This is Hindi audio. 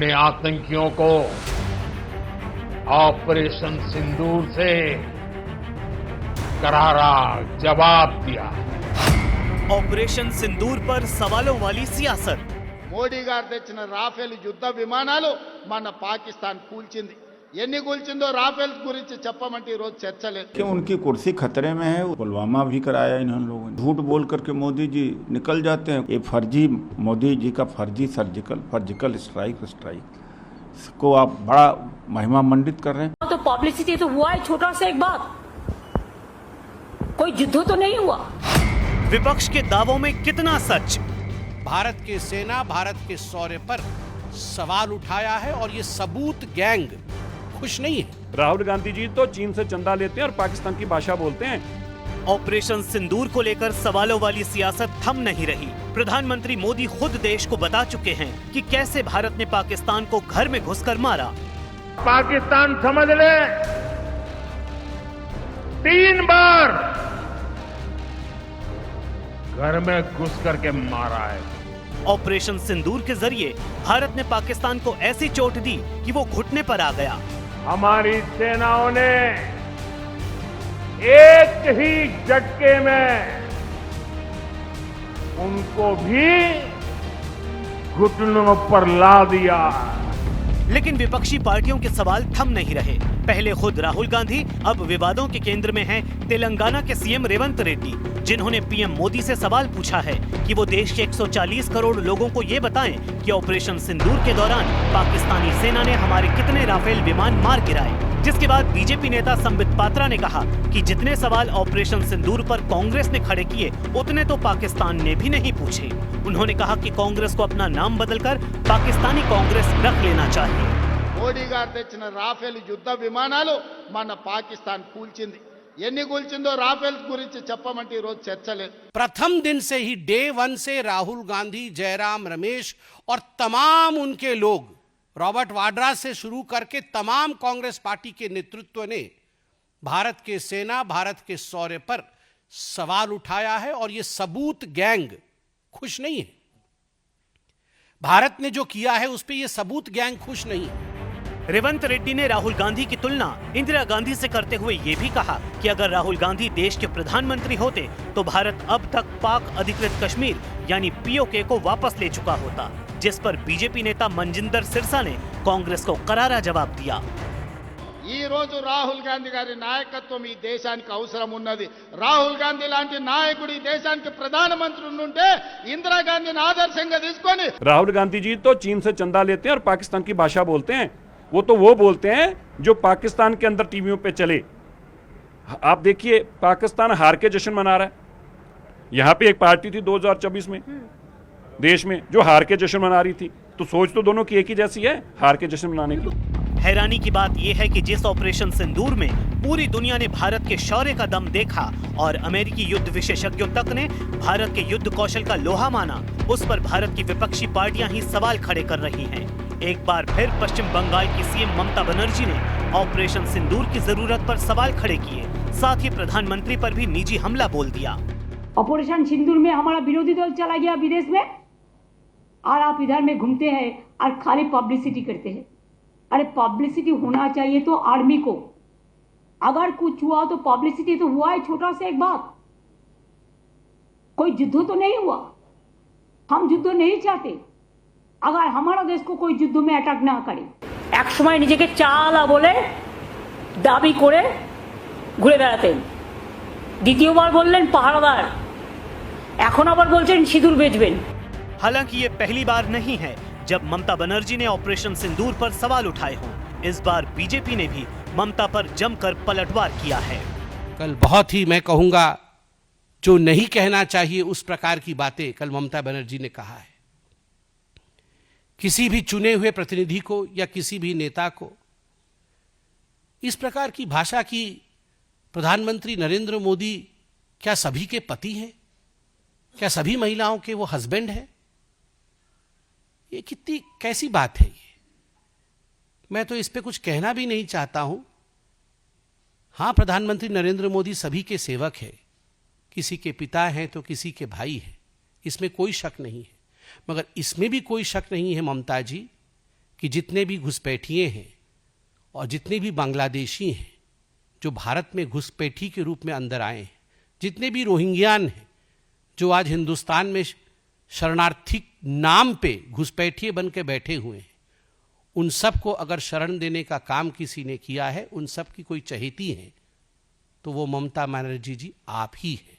हमने आतंकियों को ऑपरेशन सिंदूर से करारा जवाब दिया। ఆపరేషన్ సింధూర్ पर సవాलों वाली सियासत। మోడీ గారు తెచ్చిన రాఫెల్ యుద్ధ విమానాలు మన పాకిస్తాన్ కూల్చింది। ఎన్ని కూల్చిందో రాఫెల్ గురించి చెప్పమంటే ఈ రోజు చర్చలేదు। कि उनकी कुर्सी खतरे में है। पुलवामा भी कराया इन लोगों ने। झूठ बोल करके मोदी जी निकल जाते हैं। ये फर्जी मोदी जी का फर्जी सर्जिकल स्ट्राइक को आप बड़ा महिमा मंडित कर रहे हैं। तो पब्लिसिटी तो हुआ है, छोटा सा एक बात, कोई युद्ध तो नहीं हुआ। विपक्ष के दावों में कितना सच? भारत की सेना भारत के शौर्य पर सवाल उठाया है और ये सबूत गैंग खुश नहीं है। राहुल गांधी जी तो चीन से चंदा लेते हैं और पाकिस्तान की भाषा बोलते हैं। ऑपरेशन सिंदूर को लेकर सवालों वाली सियासत थम नहीं रही। प्रधानमंत्री मोदी खुद देश को बता चुके हैं कि कैसे भारत ने पाकिस्तान को घर में घुसकर मारा। पाकिस्तान समझ ले 3 बार घर में घुस करके मारा है। ऑपरेशन सिंदूर के जरिए भारत ने पाकिस्तान को ऐसी चोट दी कि वो घुटने पर आ गया। हमारी सेनाओं ने एक ही झटके में उनको भी घुटनों पर ला दिया। लेकिन विपक्षी पार्टियों के सवाल थम नहीं रहे। पहले खुद राहुल गांधी, अब विवादों के केंद्र में हैं तेलंगाना के सीएम रेवंत रेड्डी, जिन्होंने पीएम मोदी से सवाल पूछा है कि वो देश के 140 करोड़ लोगों को ये बताएं कि ऑपरेशन सिंदूर के दौरान पाकिस्तानी सेना ने हमारे कितने राफेल विमान मार गिराए। जिसके बाद बीजेपी नेता संबित पात्रा ने कहा कि जितने सवाल ऑपरेशन सिंदूर पर कांग्रेस ने खड़े किए उतने तो पाकिस्तान ने भी नहीं पूछे। उन्होंने कहा कि कांग्रेस को अपना नाम बदलकर पाकिस्तानी कांग्रेस रख लेना चाहिए। మోడీ గారు తెచ్చిన రాఫెల్ యుద్ధ విమానాలు మన పాకిస్తాన్ కూల్చింది। ఎన్ని కూల్చిందో రాఫెల్ గురించి చెప్పమంటే ఈ రోజు చర్చలేదు। प्रथम दिन से ही डे 1 से राहुल गांधी, जयराम रमेश और तमाम उनके लोग, रॉबर्ट वाड्रा से शुरू करके तमाम कांग्रेस पार्टी के नेतृत्व ने भारत के सेना भारत के शौर्य पर सवाल उठाया है और ये सबूत गैंग खुश नहीं है। भारत ने जो किया है उस पर यह सबूत गैंग खुश नहीं है। रेवंत रेड्डी ने राहुल गांधी की तुलना इंदिरा गांधी से करते हुए ये भी कहा कि अगर राहुल गांधी देश के प्रधानमंत्री होते तो भारत अब तक पाक अधिकृत कश्मीर यानी पीओके को वापस ले चुका होता, जिस पर बीजेपी नेता मनजिंदर सिरसा ने कांग्रेस को करारा जवाब दिया। ఈ రోజు రాహుల్ గాంధీ గారి నాయకత్వం ఈ దేశానికి అవసరం ఉన్నది। రాహుల్ గాంధీ లాంటి నాయకుడు ఈ దేశానికి ప్రధానమంత్రి ఉంటే ఇందిరాగాంధీని ఆదర్శంగా తీసుకొని राहुल गांधी जी तो चीन से चंदा लेते हैं और पाकिस्तान की भाषा बोलते हैं। वो बोलते हैं जो पाकिस्तान के अंदर टीवियों पे चले। आप देखिए पाकिस्तान हार के जश्न मना रहा है। यहां पे एक पार्टी थी 2024 में देश में जो हार के जश्न मना रही थी, तो सोच तो दोनों की एक ही जैसी है, हार के जश्न मनाने की। हैरानी की बात यह है कि जिस ऑपरेशन सिंदूर में पूरी दुनिया ने भारत के शौर्य का दम देखा और अमेरिकी युद्ध विशेषज्ञों तक ने भारत के युद्ध कौशल का लोहा माना, उस पर भारत की विपक्षी पार्टियां ही सवाल खड़े कर रही हैं। एक बार फिर पश्चिम बंगाल की सीएम ममता बनर्जी ने ऑपरेशन सिंदूर की जरूरत पर सवाल खड़े किए, साथ ही प्रधानमंत्री पर भी निजी हमला बोल दिया। ऑपरेशन सिंदूर में हमारा विरोधी दल चला गया विदेश में और आप इधर में घूमते हैं और खाली पब्लिसिटी करते हैं। अरे पब्लिसिटी होना चाहिए तो आर्मी को, अगर कुछ हुआ तो पब्लिसिटी तो हुआ है, छोटा सा एक बात, कोई युद्ध तो नहीं हुआ। हम युद्ध नहीं चाहते। अगर हमारा देश को कोई युद्ध में अटैक ना करे, एक समय নিজেকে চালা বলে দাবি করে ঘুরে বেড়াতেন, দ্বিতীয়বার বললেন পাহারাদার, এখন আবার বলছেন সিঁদুর বেচবেন। हालांकि ये पहली बार नहीं है जब ममता बनर्जी ने ऑपरेशन सिंदूर पर सवाल उठाए हों। इस बार बीजेपी ने भी ममता पर जमकर पलटवार किया है। कल बहुत ही, मैं कहूंगा, जो नहीं कहना चाहिए उस प्रकार की बातें कल ममता बनर्जी ने कहा है। किसी भी चुने हुए प्रतिनिधि को या किसी भी नेता को इस प्रकार की भाषा की प्रधानमंत्री नरेंद्र मोदी क्या सभी के पति हैं? क्या सभी महिलाओं के वो हस्बैंड हैं? ये कितनी कैसी बात है ये? मैं तो इस पे कुछ कहना भी नहीं चाहता हूं। हां, प्रधानमंत्री नरेंद्र मोदी सभी के सेवक है, किसी के पिता हैं तो किसी के भाई हैं, इसमें कोई शक नहीं है। मगर इसमें भी कोई शक नहीं है ममता जी कि जितने भी घुसपैठिए हैं और जितने भी बांग्लादेशी हैं जो भारत में घुसपैठी के रूप में अंदर आए हैं, जितने भी रोहिंग्यान हैं जो आज हिंदुस्तान में शरणार्थी नाम पे घुसपैठिए बन के बैठे हुए हैं, उन सब को अगर शरण देने का काम किसी ने किया है, उन सब की कोई चहेती है, तो वो ममता बनर्जी जी आप ही हैं।